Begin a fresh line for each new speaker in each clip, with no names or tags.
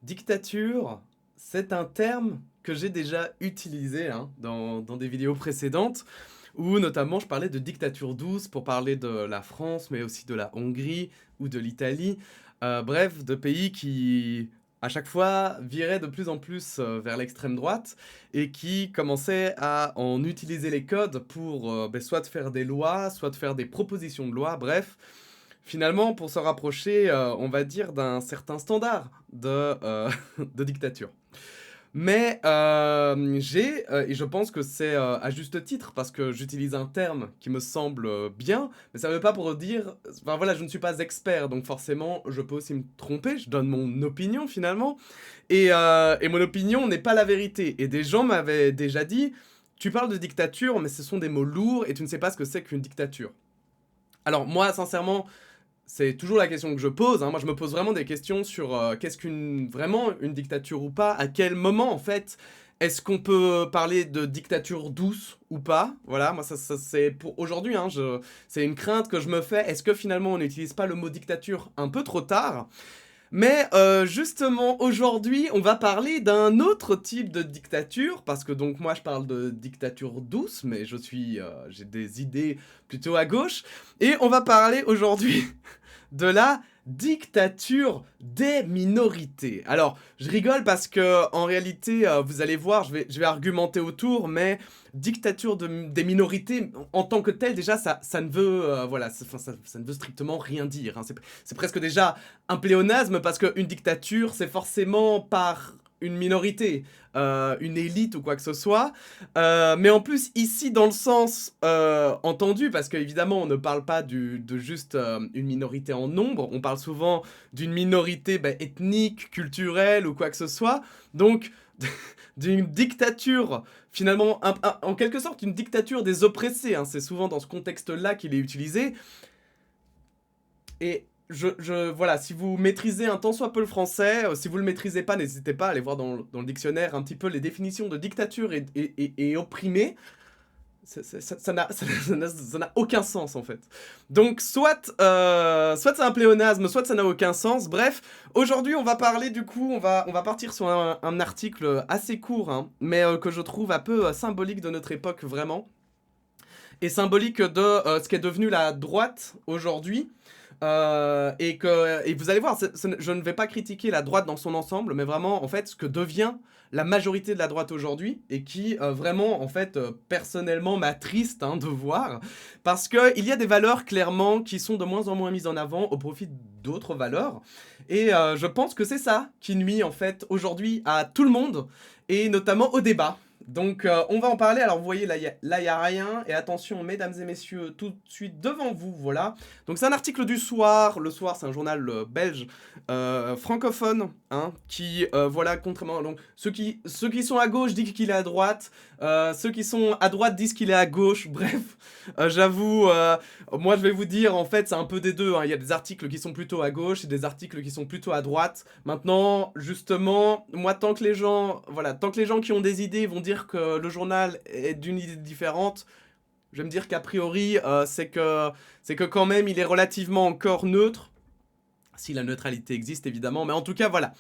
Dictature, c'est un terme que j'ai déjà utilisé dans des vidéos précédentes, où notamment je parlais de dictature douce pour parler de la France, mais aussi de la Hongrie ou de l'Italie. Bref, de pays qui, à chaque fois, viraient de plus en plus vers l'extrême droite et qui commençaient à en utiliser les codes pour soit de faire des lois, soit de faire des propositions de loi, bref. Finalement, pour se rapprocher, on va dire, d'un certain standard de dictature. Mais et je pense que c'est à juste titre, parce que j'utilise un terme qui me semble bien, mais ça ne veut pas pour dire... Enfin voilà, je ne suis pas expert, donc forcément, je peux aussi me tromper, je donne mon opinion finalement, et mon opinion n'est pas la vérité. Et des gens m'avaient déjà dit, tu parles de dictature, mais ce sont des mots lourds, et tu ne sais pas ce que c'est qu'une dictature. Alors moi, sincèrement, c'est toujours la question que je pose, hein. Moi, je me pose vraiment des questions sur qu'est-ce vraiment une dictature ou pas. À quel moment, en fait, est-ce qu'on peut parler de dictature douce ou pas? Voilà, moi, ça c'est pour aujourd'hui. C'est une crainte que je me fais. Est-ce que finalement, on n'utilise pas le mot dictature un peu trop tard? Mais justement, aujourd'hui, on va parler d'un autre type de dictature, parce que donc moi je parle de dictature douce, mais j'ai des idées plutôt à gauche, et on va parler aujourd'hui de la dictature des minorités. Alors, je rigole parce que en réalité, vous allez voir, je vais argumenter autour, mais des minorités en tant que telle, déjà, ça ne veut, voilà, ça ne veut strictement rien dire, hein. C'est presque déjà un pléonasme parce qu'une dictature, c'est forcément par une minorité, une élite ou quoi que ce soit. Mais en plus, ici, dans le sens entendu, parce qu'évidemment, on ne parle pas de juste une minorité en nombre, on parle souvent d'une minorité ethnique, culturelle ou quoi que ce soit. Donc, d'une dictature, finalement, en quelque sorte, une dictature des oppressés, hein. C'est souvent dans ce contexte-là qu'il est utilisé. Et voilà, si vous maîtrisez un tant soit peu le français, si vous le maîtrisez pas, n'hésitez pas à aller voir dans le dictionnaire un petit peu les définitions de dictature et opprimé. Ça n'a aucun sens en fait. Donc soit c'est un pléonasme, soit ça n'a aucun sens. Bref, aujourd'hui on va parler du coup, on va partir sur un article assez court, hein, mais que je trouve un peu symbolique de notre époque vraiment. Et symbolique de ce qu'est devenu la droite aujourd'hui. Et vous allez voir, je ne vais pas critiquer la droite dans son ensemble, mais vraiment, en fait, ce que devient la majorité de la droite aujourd'hui, et qui, vraiment, en fait, personnellement, m'attriste de voir, parce qu'il y a des valeurs, clairement, qui sont de moins en moins mises en avant au profit d'autres valeurs, et je pense que c'est ça qui nuit, en fait, aujourd'hui à tout le monde, et notamment au débat. Donc on va en parler. Alors vous voyez là il y a rien, et attention mesdames et messieurs, tout de suite devant vous, voilà. Donc c'est un article du Soir. Le Soir, c'est un journal belge francophone, hein, qui voilà, contrairement, donc ceux qui sont à gauche disent qu'il est à droite, ceux qui sont à droite disent qu'il est à gauche. Bref, j'avoue, moi je vais vous dire, en fait c'est un peu des deux, hein. Il y a des articles qui sont plutôt à gauche et des articles qui sont plutôt à droite. Maintenant, justement, moi tant que les gens qui ont des idées vont dire que le journal est d'une idée différente, je vais me dire qu'a priori, c'est que quand même, il est relativement encore neutre. Si la neutralité existe, évidemment. Mais en tout cas, voilà.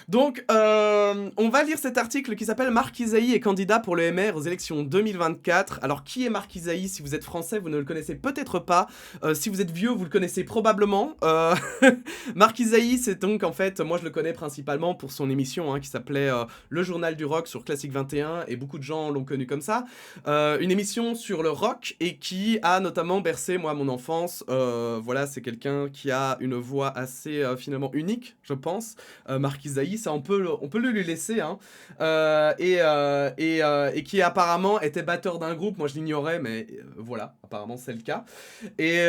Donc, on va lire cet article qui s'appelle « Marc Isaïe est candidat pour le MR aux élections 2024 ». Alors, qui est Marc Isaïe? Si vous êtes français, vous ne le connaissez peut-être pas. Si vous êtes vieux, vous le connaissez probablement. Marc Isaïe, c'est donc, en fait, moi je le connais principalement pour son émission, hein, qui s'appelait Le Journal du Rock sur Classique 21, et beaucoup de gens l'ont connu comme ça. Une émission sur le rock, et qui a notamment bercé, moi, mon enfance. Voilà, c'est quelqu'un qui a une voix assez, finalement, unique, je pense. Marc Isaïe, ça on peut le lui laisser, hein. Et qui apparemment était batteur d'un groupe. Moi je l'ignorais, mais voilà, apparemment c'est le cas. Et,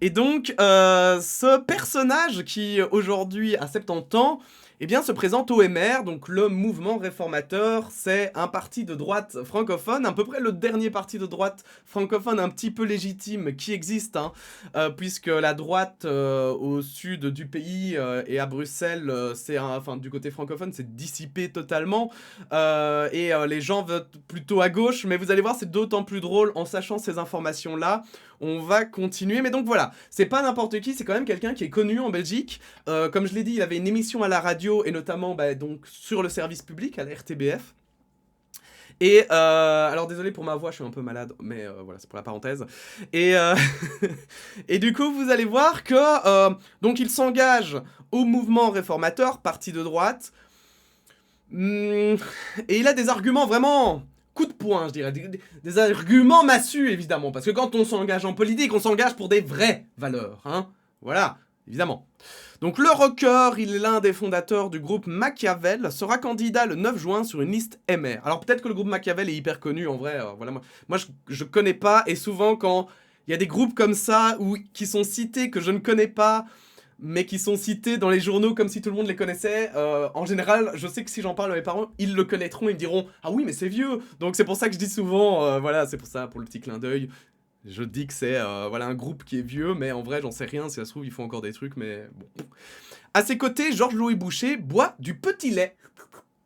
et donc ce personnage qui aujourd'hui a 70 ans, eh bien, se présente au MR, donc le mouvement réformateur. C'est un parti de droite francophone, à peu près le dernier parti de droite francophone un petit peu légitime qui existe, hein, puisque la droite au sud du pays et à Bruxelles, enfin du côté francophone, c'est dissipé totalement, et les gens votent plutôt à gauche. Mais vous allez voir, c'est d'autant plus drôle en sachant ces informations-là. on va continuer. Mais donc voilà, c'est pas n'importe qui, c'est quand même quelqu'un qui est connu en Belgique. Comme je l'ai dit, il avait une émission à la radio, et notamment donc, sur le service public, à la RTBF. Et alors désolé pour ma voix, je suis un peu malade, mais voilà, c'est pour la parenthèse. Et, et du coup, vous allez voir que donc il s'engage au mouvement réformateur, parti de droite. Et il a des arguments vraiment coup de poing, je dirais. Des arguments massus, évidemment. Parce que quand on s'engage en politique, on s'engage pour des vraies valeurs. Hein, voilà, évidemment. Donc le rocker, il est l'un des fondateurs du groupe Machiavel, sera candidat le 9 juin sur une liste MR. Alors peut-être que le groupe Machiavel est hyper connu, en vrai, voilà, moi je connais pas, et souvent quand il y a des groupes comme ça, qui sont cités, que je ne connais pas, mais qui sont cités dans les journaux comme si tout le monde les connaissait, en général, je sais que si j'en parle à mes parents, ils le connaîtront, ils me diront « Ah oui, mais c'est vieux !» Donc c'est pour ça que je dis souvent, voilà, c'est pour ça, pour le petit clin d'œil. Je dis que c'est voilà, un groupe qui est vieux, mais en vrai, j'en sais rien. Si ça se trouve, ils font encore des trucs, mais bon. À ses côtés, Georges-Louis Boucher boit du petit lait.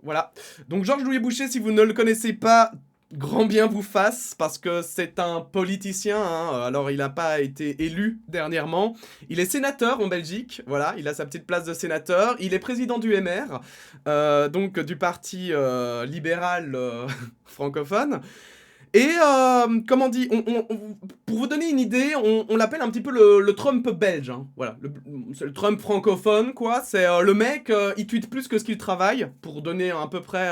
Voilà. Donc Georges-Louis Boucher, si vous ne le connaissez pas, grand bien vous fasse, parce que c'est un politicien. Hein. Alors, il n'a pas été élu dernièrement. Il est sénateur en Belgique. Voilà, il a sa petite place de sénateur. Il est président du MR, donc du parti libéral francophone. Et, comment on dit, pour vous donner une idée, on l'appelle un petit peu le Trump belge, hein. Voilà, c'est le Trump francophone, quoi. C'est le mec, il tweet plus que ce qu'il travaille, pour donner à peu près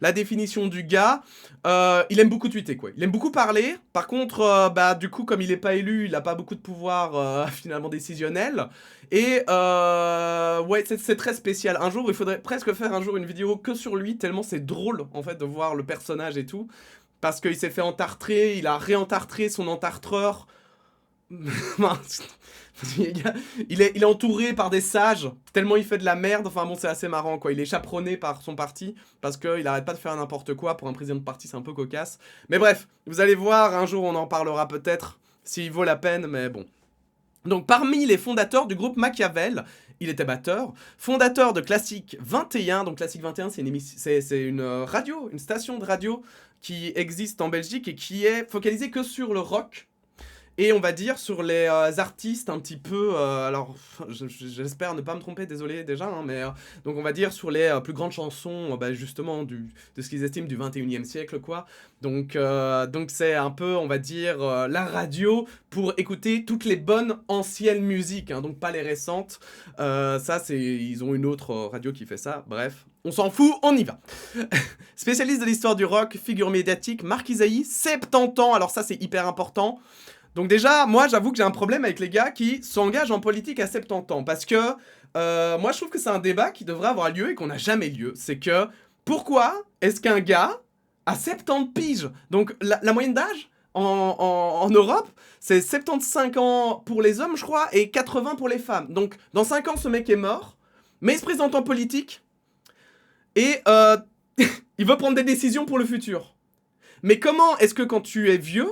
la définition du gars. Il aime beaucoup tweeter, quoi. Il aime beaucoup parler. Par contre, du coup, comme il n'est pas élu, il n'a pas beaucoup de pouvoir, finalement, décisionnel. Et, ouais, c'est très spécial. Un jour, il faudrait presque faire un jour une vidéo que sur lui, tellement c'est drôle, en fait, de voir le personnage et tout. Parce qu'il s'est fait entartrer, il a réentartré son entartreur. il est entouré par des sages, tellement il fait de la merde. Enfin bon, c'est assez marrant, quoi. Il est chaperonné par son parti, parce qu'il arrête pas de faire n'importe quoi. Pour un président de parti, c'est un peu cocasse. Mais bref, vous allez voir, un jour on en parlera peut-être, s'il vaut la peine, mais bon. Donc parmi les fondateurs du groupe Machiavel, il était batteur, fondateur de Classique 21. Donc Classique 21, c'est une radio, une station de radio qui existe en Belgique et qui est focalisée que sur le rock. Et on va dire sur les artistes un petit peu, alors j'espère ne pas me tromper, désolé déjà, hein, mais donc on va dire sur les plus grandes chansons, justement de ce qu'ils estiment du 21e siècle, quoi. Donc c'est un peu, on va dire, la radio pour écouter toutes les bonnes anciennes musiques, hein, donc pas les récentes. Ça, ils ont une autre radio qui fait ça, bref. On s'en fout, on y va. Spécialiste de l'histoire du rock, figure médiatique, Marc Isaïe, 70 ans, alors ça c'est hyper important. Donc déjà, moi j'avoue que j'ai un problème avec les gars qui s'engagent en politique à 70 ans. Parce que moi je trouve que c'est un débat qui devrait avoir lieu et qu'on n'a jamais lieu. C'est que pourquoi est-ce qu'un gars a 70 piges? Donc la moyenne d'âge en Europe, c'est 75 ans pour les hommes, je crois, et 80 pour les femmes. Donc dans 5 ans, ce mec est mort, mais il se présente en politique et il veut prendre des décisions pour le futur. Mais comment est-ce que quand tu es vieux...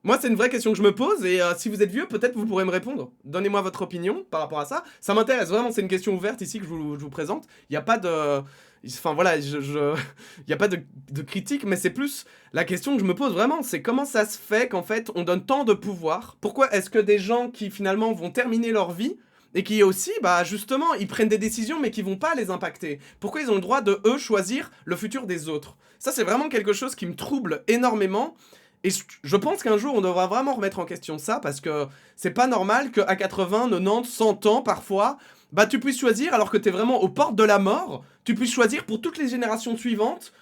Moi, c'est une vraie question que je me pose, et si vous êtes vieux, peut-être vous pourrez me répondre. Donnez-moi votre opinion par rapport à ça. Ça m'intéresse, vraiment, c'est une question ouverte ici que je vous présente. Il n'y a pas de... Enfin, voilà, il n'y a pas de critique, mais c'est plus la question que je me pose vraiment. C'est comment ça se fait qu'en fait, on donne tant de pouvoir? Pourquoi est-ce que des gens qui, finalement, vont terminer leur vie, et qui aussi, justement, ils prennent des décisions, mais qui vont pas les impacter? Pourquoi ils ont le droit de, eux, choisir le futur des autres? Ça, c'est vraiment quelque chose qui me trouble énormément. Et je pense qu'un jour, on devra vraiment remettre en question ça, parce que c'est pas normal qu'à 80, 90, 100 ans, parfois, tu puisses choisir, alors que t'es vraiment aux portes de la mort, tu puisses choisir pour toutes les générations suivantes,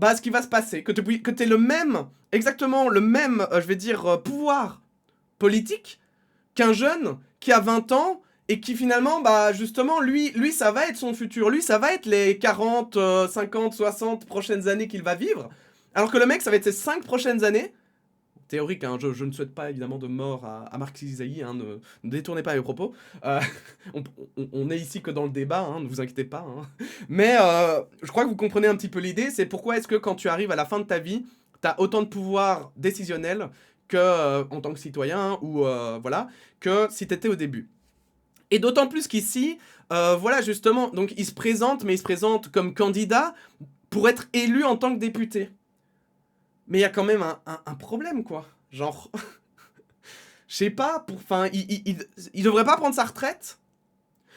ce qui va se passer. Que t'aies le même, exactement le même, je vais dire, pouvoir politique qu'un jeune qui a 20 ans, et qui finalement, justement, lui, ça va être son futur. Lui, ça va être les 40, 50, 60 prochaines années qu'il va vivre. Alors que le mec, ça va être ses 5 prochaines années. Théorique, hein, je ne souhaite pas évidemment de mort à Marc Isaïe, hein, ne détournez pas mes propos. On est ici que dans le débat, hein, ne vous inquiétez pas. Hein. Mais je crois que vous comprenez un petit peu l'idée, c'est pourquoi est-ce que quand tu arrives à la fin de ta vie, tu as autant de pouvoir décisionnel que en tant que citoyen, ou voilà, que si tu étais au début. Et d'autant plus qu'ici, voilà justement, donc il se présente comme candidat pour être élu en tant que député. Mais il y a quand même un problème, quoi. Genre... je sais pas, enfin, il devrait pas prendre sa retraite?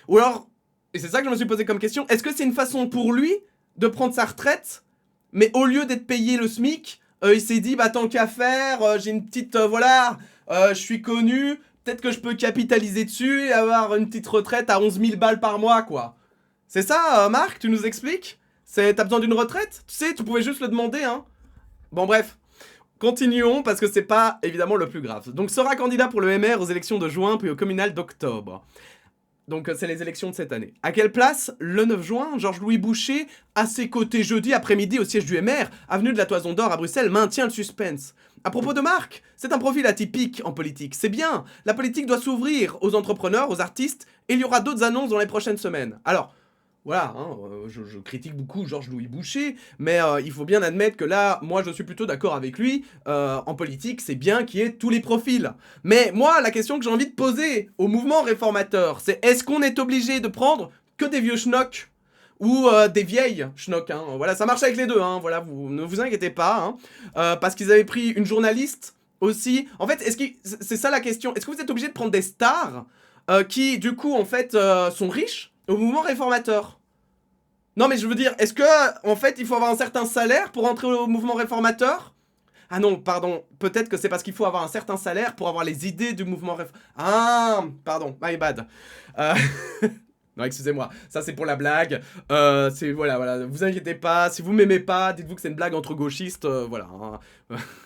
Ou alors, et c'est ça que je me suis posé comme question, est-ce que c'est une façon pour lui de prendre sa retraite, mais au lieu d'être payé le SMIC, il s'est dit, bah tant qu'à faire, j'ai une petite, voilà, je suis connu, peut-être que je peux capitaliser dessus et avoir une petite retraite à 11 000 balles par mois, quoi. C'est ça, Marc, tu nous expliques? T'as besoin d'une retraite? Tu sais, tu pouvais juste le demander, hein. Bon, bref. Continuons, parce que c'est pas, évidemment, le plus grave. Donc, sera candidat pour le MR aux élections de juin, puis au communal d'octobre. Donc, c'est les élections de cette année. À quelle place? Le 9 juin, Georges-Louis Boucher, à ses côtés jeudi après-midi au siège du MR, avenue de la Toison d'Or à Bruxelles, maintient le suspense. À propos de Marc, c'est un profil atypique en politique. C'est bien, la politique doit s'ouvrir aux entrepreneurs, aux artistes, et il y aura d'autres annonces dans les prochaines semaines. Alors, voilà, hein, je critique beaucoup Georges-Louis Boucher, mais il faut bien admettre que là, moi je suis plutôt d'accord avec lui. En politique, c'est bien qu'il y ait tous les profils. Mais moi, la question que j'ai envie de poser au mouvement réformateur, c'est est-ce qu'on est obligé de prendre que des vieux schnocks ou des vieilles schnocks, hein. Voilà, ça marche avec les deux, hein. Voilà, ne vous inquiétez pas, hein. Parce qu'ils avaient pris une journaliste aussi. En fait, c'est ça la question. Est-ce que vous êtes obligé de prendre des stars qui, du coup, en fait, sont riches au mouvement réformateur? Non, mais je veux dire, est-ce que, en fait, il faut avoir un certain salaire pour entrer au mouvement réformateur? Ah non, pardon, peut-être que c'est parce qu'il faut avoir un certain salaire pour avoir les idées du mouvement réformateur. Ah, pardon, my bad. Non, excusez-moi, ça c'est pour la blague. Voilà, vous inquiétez pas, si vous m'aimez pas, dites-vous que c'est une blague entre gauchistes, voilà.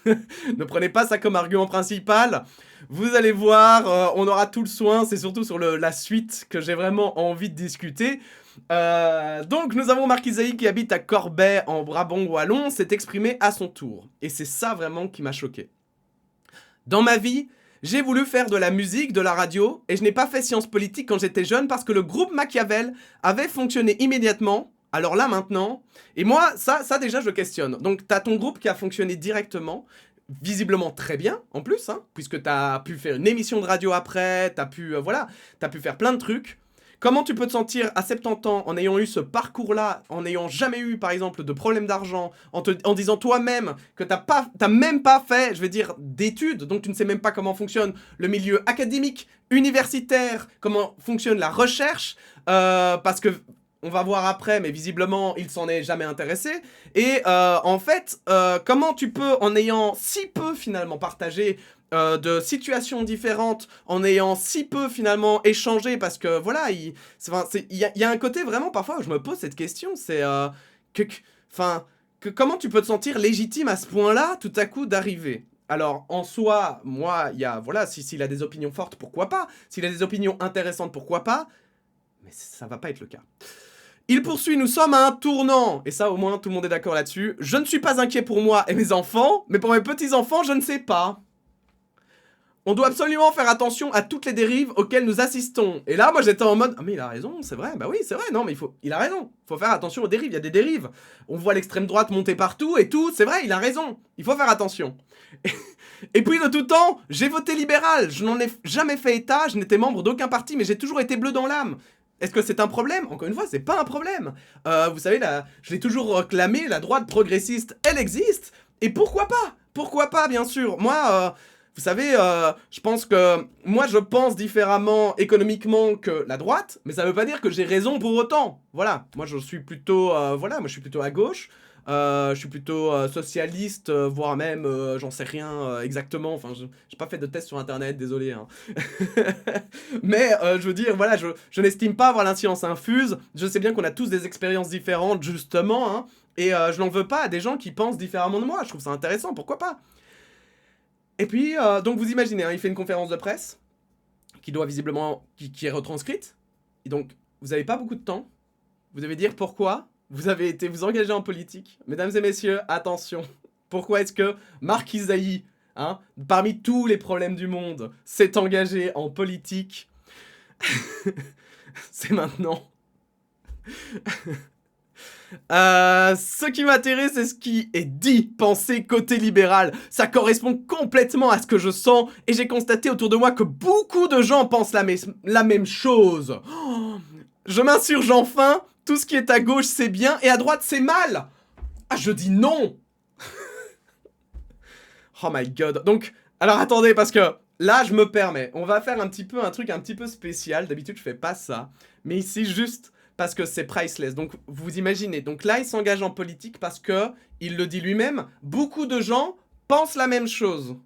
Hein. Ne prenez pas ça comme argument principal. Vous allez voir, on aura tout le soin, c'est surtout sur la suite que j'ai vraiment envie de discuter. Donc nous avons Marc Isaïe qui habite à Corbet en Brabant wallon, s'est exprimé à son tour. Et c'est ça vraiment qui m'a choqué. Dans ma vie, j'ai voulu faire de la musique, de la radio, et je n'ai pas fait sciences politiques quand j'étais jeune parce que le groupe Machiavel avait fonctionné immédiatement. Alors là maintenant, et moi ça déjà je questionne. Donc t'as ton groupe qui a fonctionné directement, visiblement très bien en plus, hein, puisque t'as pu faire une émission de radio après, t'as pu faire plein de trucs. Comment tu peux te sentir à 70 ans en ayant eu ce parcours-là, en n'ayant jamais eu, par exemple, de problème d'argent, en disant toi-même que t'as même pas fait, je vais dire, d'études, donc tu ne sais même pas comment fonctionne le milieu académique, universitaire, comment fonctionne la recherche, parce que on va voir après, mais visiblement, il s'en est jamais intéressé. Et en fait, comment tu peux, en ayant si peu finalement partagé de situations différentes, en ayant si peu finalement échangé, parce que voilà, il y a un côté vraiment parfois où je me pose cette question, c'est comment tu peux te sentir légitime à ce point-là, tout à coup, d'arriver? Alors, en soi, moi, voilà, s'il a des opinions fortes, pourquoi pas? S'il a des opinions intéressantes, pourquoi pas? Mais ça va pas être le cas. Il poursuit, nous sommes à un tournant. Et ça, au moins, tout le monde est d'accord là-dessus. Je ne suis pas inquiet pour moi et mes enfants, mais pour mes petits-enfants, je ne sais pas. On doit absolument faire attention à toutes les dérives auxquelles nous assistons. Et là, moi, j'étais en mode, ah mais il a raison, c'est vrai, bah oui, c'est vrai, non, mais il a raison. Il faut faire attention aux dérives, il y a des dérives. On voit l'extrême droite monter partout et tout, c'est vrai, il a raison. Il faut faire attention. Et puis, de tout temps, j'ai voté libéral. Je n'en ai jamais fait état, je n'étais membre d'aucun parti, mais j'ai toujours été bleu dans l'âme. Est-ce que c'est un problème? Encore une fois, c'est pas un problème. Vous savez, je l'ai toujours clamé, la droite progressiste, elle existe. Et pourquoi pas? Pourquoi pas, bien sûr. Moi, vous savez, je pense que... Moi, je pense différemment économiquement que la droite, mais ça veut pas dire que j'ai raison pour autant. Voilà. Moi, je suis plutôt... moi, je suis plutôt à gauche. Je suis plutôt socialiste, voire même, j'en sais rien exactement. Enfin, j'ai pas fait de test sur internet, désolé. Hein. Mais je veux dire, voilà, je n'estime pas avoir l'inscience infuse. Je sais bien qu'on a tous des expériences différentes, justement. Hein, et je n'en veux pas à des gens qui pensent différemment de moi. Je trouve ça intéressant, pourquoi pas? Et puis, donc vous imaginez, hein, il fait une conférence de presse qui doit visiblement, qui est retranscrite. Et donc, vous n'avez pas beaucoup de temps. Vous devez dire pourquoi vous avez été vous engager en politique. Mesdames et messieurs, attention. Pourquoi est-ce que Marc Isaïe, hein, parmi tous les problèmes du monde, s'est engagé en politique? C'est maintenant. Ce qui m'intéresse, c'est ce qui est dit, pensé côté libéral. Ça correspond complètement à ce que je sens et j'ai constaté autour de moi que beaucoup de gens pensent la même chose. Oh, je m'insurge enfin. Tout ce qui est à gauche, c'est bien, et à droite, c'est mal. Ah, je dis non. Oh my god. Donc, alors attendez, parce que là, je me permets. On va faire un truc un petit peu spécial. D'habitude, je fais pas ça. Mais ici, juste parce que c'est priceless. Donc, vous imaginez. Donc là, il s'engage en politique parce que, il le dit lui-même, beaucoup de gens pensent la même chose.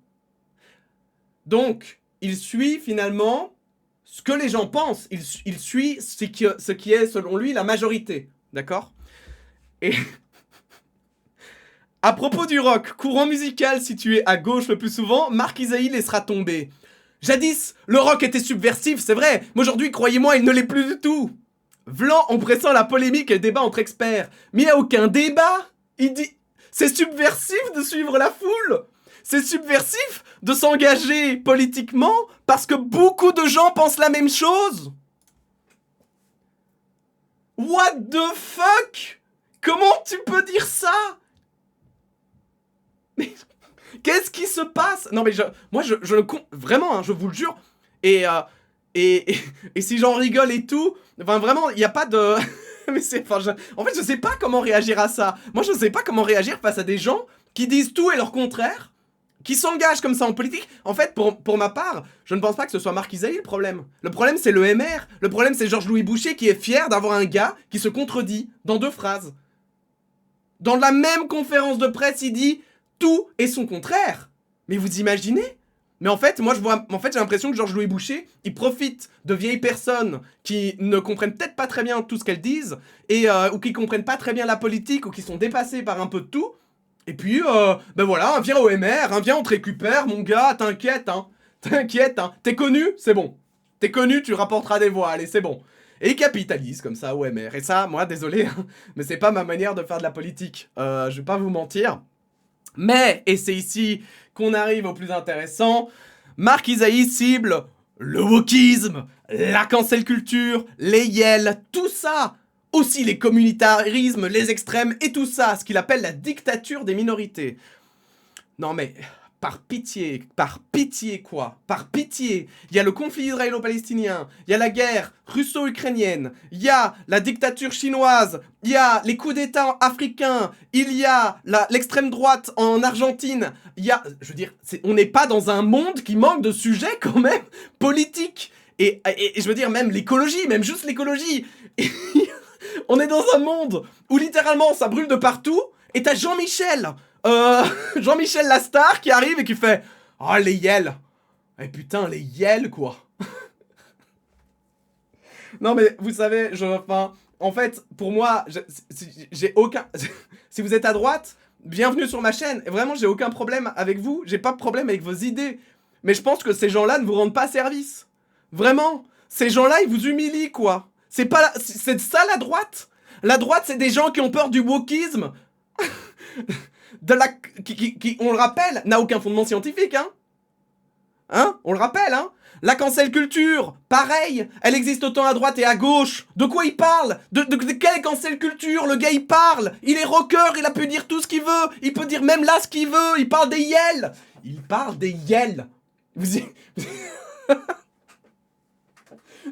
Donc, il suit finalement ce que les gens pensent. Il suit ce qui est, selon lui, la majorité. D'accord ? Et à propos du rock, courant musical situé à gauche le plus souvent, Marc Isaïe laissera tomber. Jadis, le rock était subversif, c'est vrai, mais aujourd'hui, croyez-moi, il ne l'est plus du tout. Vlan en pressant la polémique et le débat entre experts. Mais il n'y a aucun débat. Il dit, c'est subversif de suivre la foule. C'est subversif de s'engager politiquement parce que beaucoup de gens pensent la même chose. What the fuck? Comment tu peux dire ça? Mais qu'est-ce qui se passe? Non mais moi je vraiment, hein, je vous le jure. Et si j'en rigole et tout, enfin vraiment, il n'y a pas de... mais en fait, je sais pas comment réagir à ça. Moi, je sais pas comment réagir face à des gens qui disent tout et leur contraire, qui s'engagent comme ça en politique. En fait, pour ma part, je ne pense pas que ce soit Marc Isaïe le problème. Le problème, c'est le MR. Le problème, c'est Georges-Louis Boucher qui est fier d'avoir un gars qui se contredit dans 2 phrases. Dans la même conférence de presse, il dit tout et son contraire. Mais vous imaginez ? Mais en fait, moi, j'ai l'impression que Georges-Louis Boucher, il profite de vieilles personnes qui ne comprennent peut-être pas très bien tout ce qu'elles disent, ou qui comprennent pas très bien la politique, ou qui sont dépassées par un peu de tout. Et puis, ben voilà, viens au MR, viens, on te récupère, mon gars, t'inquiète, hein. T'inquiète, hein. T'es connu, c'est bon. T'es connu, tu rapporteras des voix, allez, c'est bon. Et il capitalise comme ça au MR. Et ça, moi, désolé, hein, mais c'est pas ma manière de faire de la politique. Je vais pas vous mentir. Mais, et c'est ici qu'on arrive au plus intéressant, Marc Isaïe cible le wokisme, la cancel culture, les yels, tout ça, aussi les communautarismes, les extrêmes et tout ça, ce qu'il appelle la dictature des minorités. Non mais, par pitié quoi, par pitié. Il y a le conflit israélo-palestinien, il y a la guerre russo-ukrainienne, il y a la dictature chinoise, il y a les coups d'état africains, il y a l'extrême droite en Argentine, il y a, je veux dire, on n'est pas dans un monde qui manque de sujets quand même politiques. Et je veux dire, même l'écologie, même juste l'écologie. On est dans un monde où littéralement ça brûle de partout, et t'as Jean-Michel Lastar qui arrive et qui fait « Oh, les yels !» Et putain, les yels, quoi. Non, mais vous savez, en fait, pour moi, j'ai aucun... Si vous êtes à droite, bienvenue sur ma chaîne. Et vraiment, j'ai aucun problème avec vous. J'ai pas de problème avec vos idées. Mais je pense que ces gens-là ne vous rendent pas service. Vraiment. Ces gens-là, ils vous humilient, quoi. C'est ça, la droite. La droite, c'est des gens qui ont peur du wokisme. Qui, on le rappelle, n'a aucun fondement scientifique, hein. Hein? On le rappelle, hein. La cancel culture, pareil, elle existe autant à droite et à gauche. De quoi il parle? De quelle cancel culture? Le gars, il parle. Il est rocker, il a pu dire tout ce qu'il veut. Il peut dire même là ce qu'il veut. Il parle des yels. Il parle des yels.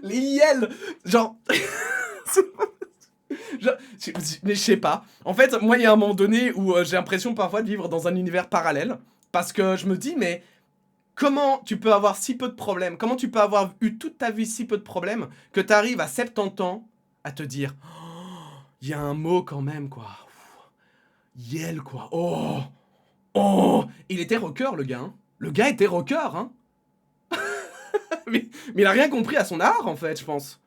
Les yels. Genre... mais je sais pas. En fait, moi, il y a un moment donné où j'ai l'impression parfois de vivre dans un univers parallèle. Parce que je me dis, mais comment tu peux avoir si peu de problèmes? Comment tu peux avoir eu toute ta vie si peu de problèmes que tu arrives à 70 ans à te dire, il y a un mot quand même, quoi. Yel, quoi. Oh. Il était rocker, le gars. Hein. Le gars était rocker, hein. mais il a rien compris à son art, en fait, je pense.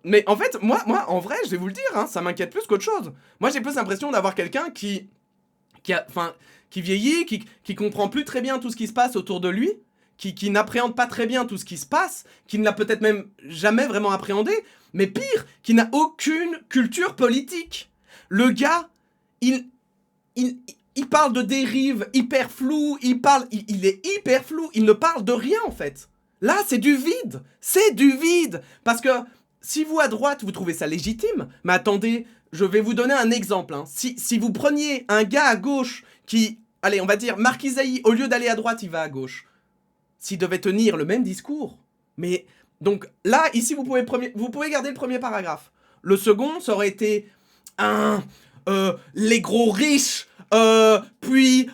Mais en fait, moi, en vrai, je vais vous le dire, hein, ça m'inquiète plus qu'autre chose. Moi, j'ai plus l'impression d'avoir quelqu'un qui vieillit, qui comprend plus très bien tout ce qui se passe autour de lui, qui n'appréhende pas très bien tout ce qui se passe, qui ne l'a peut-être même jamais vraiment appréhendé, mais pire, qui n'a aucune culture politique. Le gars, il parle de dérives hyper floues, il est hyper flou, il ne parle de rien en fait. Là, c'est du vide. C'est du vide. Parce que si vous, à droite, vous trouvez ça légitime, mais attendez, je vais vous donner un exemple. Hein. Si vous preniez un gars à gauche qui... Allez, on va dire, Marc Isaïe, au lieu d'aller à droite, il va à gauche. S'il devait tenir le même discours. Mais, donc, là, ici, vous pouvez garder le premier paragraphe. Le second, ça aurait été... les gros riches puis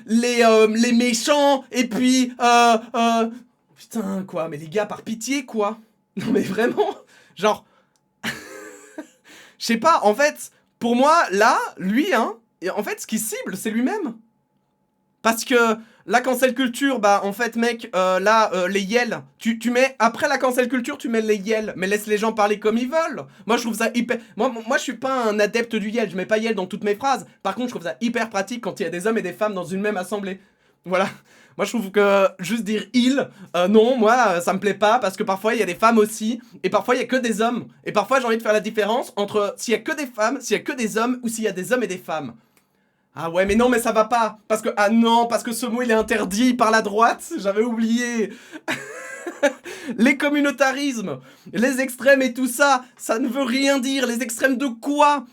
les méchants, et puis putain, quoi, mais les gars, par pitié, quoi. Non mais vraiment, genre, je sais pas, en fait, pour moi, là, lui, hein, en fait, ce qu'il cible, c'est lui-même. Parce que la cancel culture, bah en fait mec, les yels, tu mets, après la cancel culture, tu mets les yels, mais laisse les gens parler comme ils veulent. Moi je trouve ça hyper, moi je suis pas un adepte du yel, je mets pas yel dans toutes mes phrases. Par contre je trouve ça hyper pratique quand il y a des hommes et des femmes dans une même assemblée. Voilà. Moi je trouve que juste dire il, non, moi ça me plaît pas parce que parfois il y a des femmes aussi, et parfois il y a que des hommes. Et parfois j'ai envie de faire la différence entre s'il y a que des femmes, s'il y a que des hommes, ou s'il y a des hommes et des femmes. Ah ouais, mais non, mais ça va pas. Parce que, ah non, parce que ce mot, il est interdit par la droite. J'avais oublié. Les communautarismes, les extrêmes et tout ça, ça ne veut rien dire. Les extrêmes de quoi?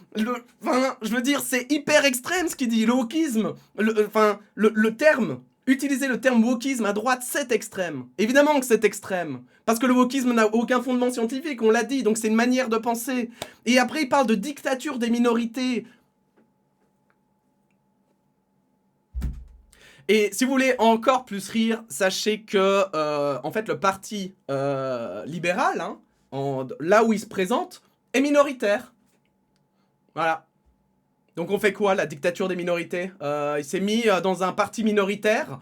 Enfin, je veux dire, c'est hyper extrême ce qu'il dit. Le wokisme, le terme, utiliser le terme wokisme à droite, c'est extrême. Évidemment que c'est extrême. Parce que le wokisme n'a aucun fondement scientifique, on l'a dit, donc c'est une manière de penser. Et après, il parle de dictature des minorités. Et si vous voulez encore plus rire, sachez que en fait le parti libéral, hein, là où il se présente, est minoritaire. Voilà. Donc on fait quoi, la dictature des minorités? Il s'est mis dans un parti minoritaire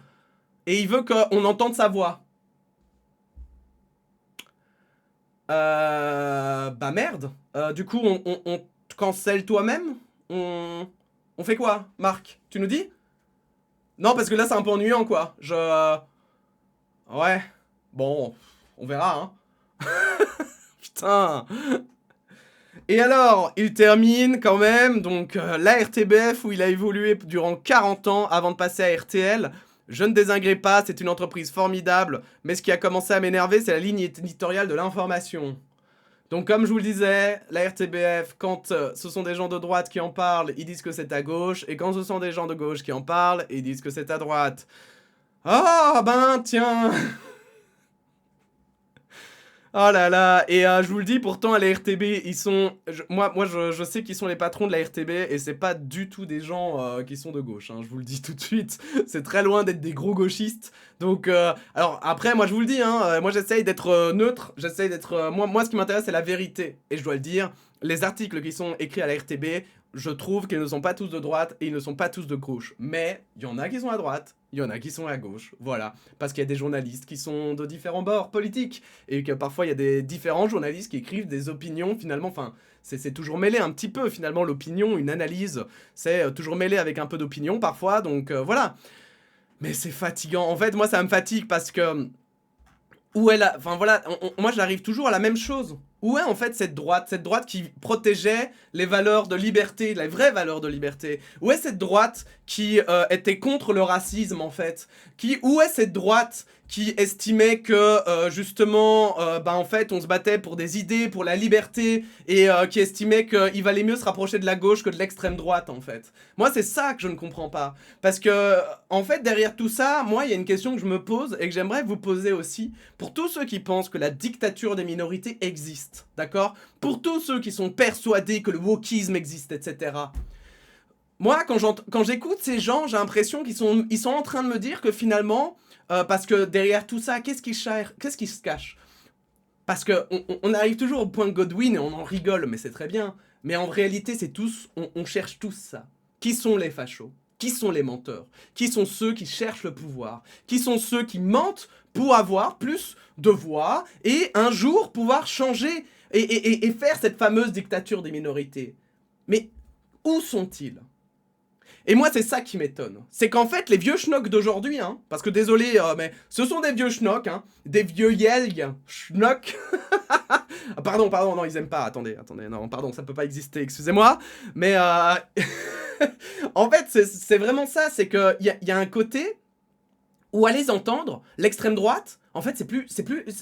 et il veut qu'on entende sa voix. Bah merde. Du coup on te cancelle toi-même? On fait quoi, Marc? Tu nous dis? Non, parce que là, c'est un peu ennuyant, quoi. Ouais. Bon, on verra, hein. Putain. Et alors, il termine quand même, donc, la RTBF, où il a évolué durant 40 ans avant de passer à RTL. Je ne désingrée pas, c'est une entreprise formidable, mais ce qui a commencé à m'énerver, c'est la ligne éditoriale de l'information. Donc comme je vous le disais, la RTBF, quand ce sont des gens de droite qui en parlent, ils disent que c'est à gauche, et quand ce sont des gens de gauche qui en parlent, ils disent que c'est à droite. Ah ben tiens. Oh là là, et je vous le dis, pourtant à la RTB, ils sont... Moi je sais qu'ils sont les patrons de la RTB, et c'est pas du tout des gens qui sont de gauche, hein, je vous le dis tout de suite. C'est très loin d'être des gros gauchistes. Donc, alors après, moi je vous le dis, hein, moi j'essaye d'être neutre, j'essaye d'être... moi ce qui m'intéresse c'est la vérité, et je dois le dire, les articles qui sont écrits à la RTB, je trouve qu'ils ne sont pas tous de droite et ils ne sont pas tous de gauche. Mais il y en a qui sont à droite, il y en a qui sont à gauche, voilà. Parce qu'il y a des journalistes qui sont de différents bords politiques. Et que parfois il y a des différents journalistes qui écrivent des opinions finalement, enfin... C'est toujours mêlé un petit peu finalement l'opinion, une analyse. C'est toujours mêlé avec un peu d'opinion parfois, donc voilà. Mais c'est fatigant. En fait, moi ça me fatigue parce que... Où est la... Enfin voilà, moi j'arrive toujours à la même chose. Où est en fait cette droite qui protégeait les valeurs de liberté, les vraies valeurs de liberté? Où est cette droite qui était contre le racisme en fait? Où est cette droite qui estimait que justement, bah en fait on se battait pour des idées, pour la liberté, et qui estimait qu'il valait mieux se rapprocher de la gauche que de l'extrême droite en fait? Moi c'est ça que je ne comprends pas. Parce que en fait derrière tout ça, moi il y a une question que je me pose et que j'aimerais vous poser aussi, pour tous ceux qui pensent que la dictature des minorités existe, d'accord? Pour tous ceux qui sont persuadés que le wokisme existe, etc. Moi, quand j'écoute ces gens, j'ai l'impression qu'ils sont en train de me dire que finalement, parce que derrière tout ça, qu'est-ce qui se cache? Parce qu'on arrive toujours au point Godwin et on en rigole, mais c'est très bien. Mais en réalité, c'est tous, on cherche tous ça. Qui sont les fachos? Qui sont les menteurs? Qui sont ceux qui cherchent le pouvoir? Qui sont ceux qui mentent pour avoir plus de voix et un jour pouvoir changer et faire cette fameuse dictature des minorités? Mais où sont-ils? Et moi, c'est ça qui m'étonne. C'est qu'en fait, les vieux schnocks d'aujourd'hui, hein, parce que désolé, mais ce sont des vieux schnocks, hein, des vieux yelg schnocks. Ah, pardon, non, ils aiment pas. Attendez, non, pardon, ça peut pas exister, excusez-moi. Mais en fait, c'est vraiment ça, c'est qu'il y a un côté où à les entendre, l'extrême droite, en fait, c'est plus,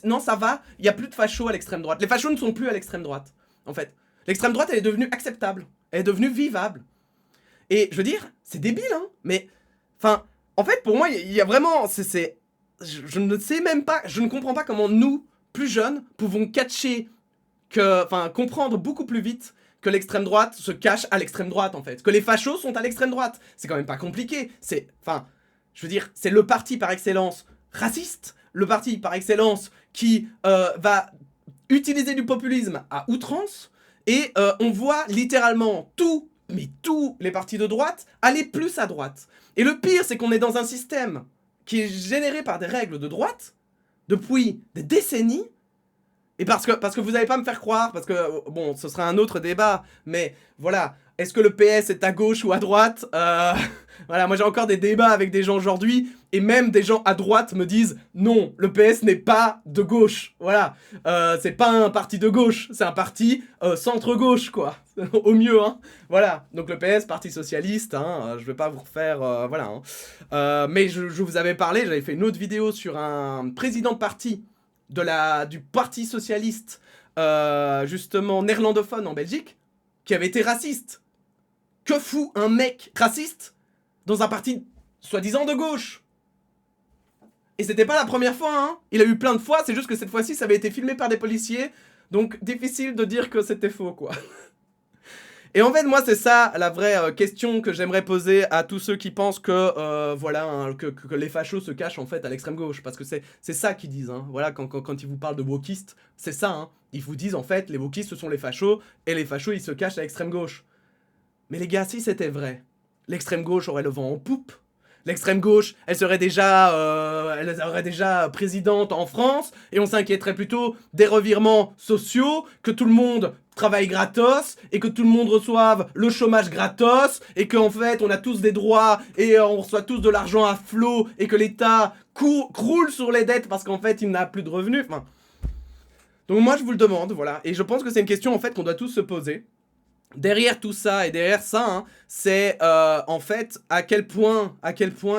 non, ça va, il y a plus de fachos à l'extrême droite. Les fachos ne sont plus à l'extrême droite, en fait. L'extrême droite, elle est devenue acceptable, elle est devenue vivable. Et je veux dire, c'est débile, hein, mais... Enfin, en fait, pour moi, il y a vraiment... Je ne sais même pas, je ne comprends pas comment nous, plus jeunes, pouvons catcher comprendre beaucoup plus vite que l'extrême droite se cache à l'extrême droite, en fait. Que les fachos sont à l'extrême droite. C'est quand même pas compliqué. C'est le parti par excellence raciste, le parti par excellence qui va utiliser du populisme à outrance, et on voit littéralement tous les partis de droite aller plus à droite. Et le pire, c'est qu'on est dans un système qui est généré par des règles de droite depuis des décennies. Et parce que vous n'allez pas me faire croire, parce que, bon, ce sera un autre débat, mais voilà, est-ce que le PS est à gauche ou à droite Voilà, moi j'ai encore des débats avec des gens aujourd'hui, et même des gens à droite me disent « Non, le PS n'est pas de gauche, voilà, c'est pas un parti de gauche, c'est un parti centre-gauche, quoi, au mieux, hein. Voilà, donc le PS, parti socialiste, hein, je vais pas vous refaire, voilà, hein. Mais je vous avais parlé, j'avais fait une autre vidéo sur un président de parti, du Parti Socialiste, justement néerlandophone en Belgique, qui avait été raciste. Que fout un mec raciste dans un parti soi-disant de gauche? Et c'était pas la première fois, hein. Il a eu plein de fois, c'est juste que cette fois-ci, ça avait été filmé par des policiers, donc difficile de dire que c'était faux, quoi. Et en fait, moi, c'est ça la vraie question que j'aimerais poser à tous ceux qui pensent que, voilà, hein, que les fachos se cachent en fait à l'extrême gauche. Parce que c'est ça qu'ils disent, hein. Voilà, quand ils vous parlent de wokistes, c'est ça, hein. Ils vous disent en fait, les wokistes ce sont les fachos, et les fachos ils se cachent à l'extrême gauche. Mais les gars, si c'était vrai, l'extrême gauche aurait le vent en poupe. L'extrême gauche, elle serait déjà présidente en France, et on s'inquiéterait plutôt des revirements sociaux, que tout le monde travaille gratos, et que tout le monde reçoive le chômage gratos, et qu'en fait on a tous des droits, et on reçoit tous de l'argent à flot, et que l'État croule sur les dettes parce qu'en fait il n'a plus de revenus. Enfin, donc moi je vous le demande, voilà, et je pense que c'est une question en fait qu'on doit tous se poser. Derrière tout ça et derrière ça, hein, c'est en fait à quel point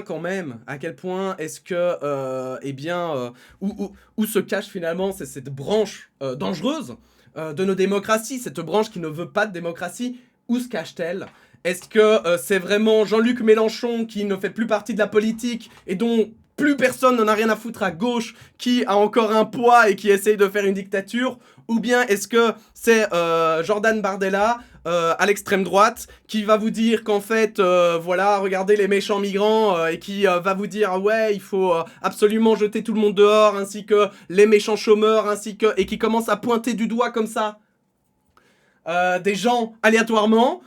quand même, à quel point est-ce que, eh bien, où se cache finalement cette branche dangereuse de nos démocraties, cette branche qui ne veut pas de démocratie, où se cache-t-elle? Est-ce que c'est vraiment Jean-Luc Mélenchon qui ne fait plus partie de la politique et dont plus personne n'en a rien à foutre à gauche, qui a encore un poids et qui essaye de faire une dictature? Ou bien est-ce que c'est Jordan Bardella à l'extrême droite qui va vous dire qu'en fait, voilà, regardez les méchants migrants et qui va vous dire ouais, il faut absolument jeter tout le monde dehors, ainsi que les méchants chômeurs, et qui commence à pointer du doigt comme ça des gens aléatoirement,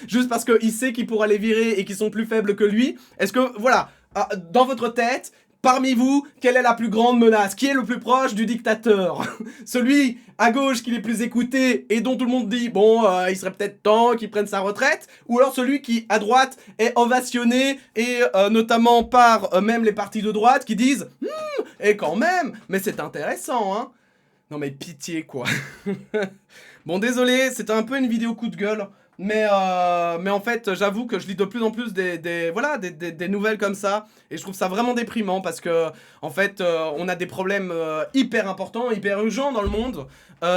juste parce qu'il sait qu'il pourra les virer et qu'ils sont plus faibles que lui. Est-ce que, voilà, dans votre tête, parmi vous, quelle est la plus grande menace? Qui est le plus proche du dictateur? Celui à gauche qui est plus écouté et dont tout le monde dit bon, il serait peut-être temps qu'il prenne sa retraite? Ou alors celui qui, à droite, est ovationné et notamment par même les partis de droite qui disent et quand même, mais c'est intéressant, hein? Non mais pitié, quoi. Bon, désolé, c'était un peu une vidéo coup de gueule. Mais en fait, j'avoue que je lis de plus en plus des nouvelles comme ça. Et je trouve ça vraiment déprimant parce que, en fait, on a des problèmes hyper importants, hyper urgents dans le monde.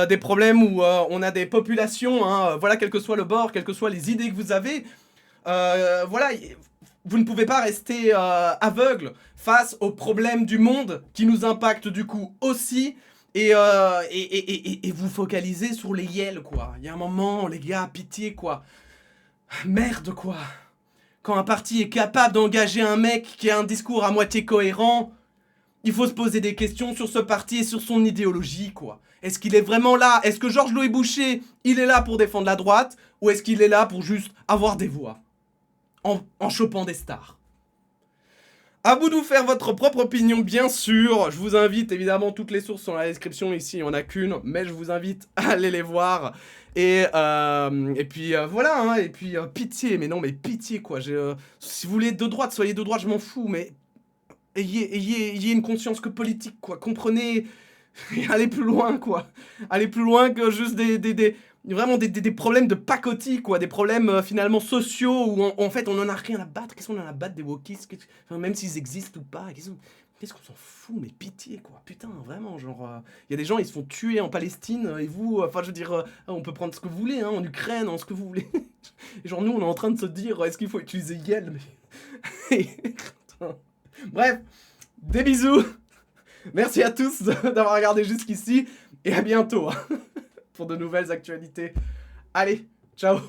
Des problèmes où on a des populations, hein, voilà, quel que soit le bord, quelles que soient les idées que vous avez. Voilà, vous ne pouvez pas rester aveugle face aux problèmes du monde qui nous impactent du coup aussi. Et vous focalisez sur les yels, quoi. Il y a un moment, les gars, pitié, quoi. Merde, quoi. Quand un parti est capable d'engager un mec qui a un discours à moitié cohérent, il faut se poser des questions sur ce parti et sur son idéologie, quoi. Est-ce qu'il est vraiment là? Est-ce que Georges-Louis Boucher, il est là pour défendre la droite? Ou est-ce qu'il est là pour juste avoir des voix? En chopant des stars? À vous de vous faire votre propre opinion, bien sûr. Je vous invite, évidemment, toutes les sources sont dans la description ici, il n'y en a qu'une, mais je vous invite à aller les voir. Et puis voilà, hein, et puis pitié, mais non, mais pitié, quoi. Si vous voulez de droite, soyez de droite, je m'en fous, mais ayez une conscience que politique, quoi. Comprenez, allez plus loin, quoi. Allez plus loin que juste vraiment des problèmes de pacotille, quoi, des problèmes finalement sociaux où en fait on en a rien à battre. Qu'est-ce qu'on en a à battre des wokistes, enfin, même s'ils existent ou pas, qu'est-ce qu'on s'en fout, mais pitié, quoi, putain, vraiment, genre, y a des gens, ils se font tuer en Palestine, et vous, enfin, je veux dire, on peut prendre ce que vous voulez, hein, en Ukraine, en ce que vous voulez, et genre, nous, on est en train de se dire, est-ce qu'il faut utiliser Yel, mais... Bref, des bisous, merci à tous d'avoir regardé jusqu'ici, et à bientôt, hein. pour de nouvelles actualités. Allez, ciao!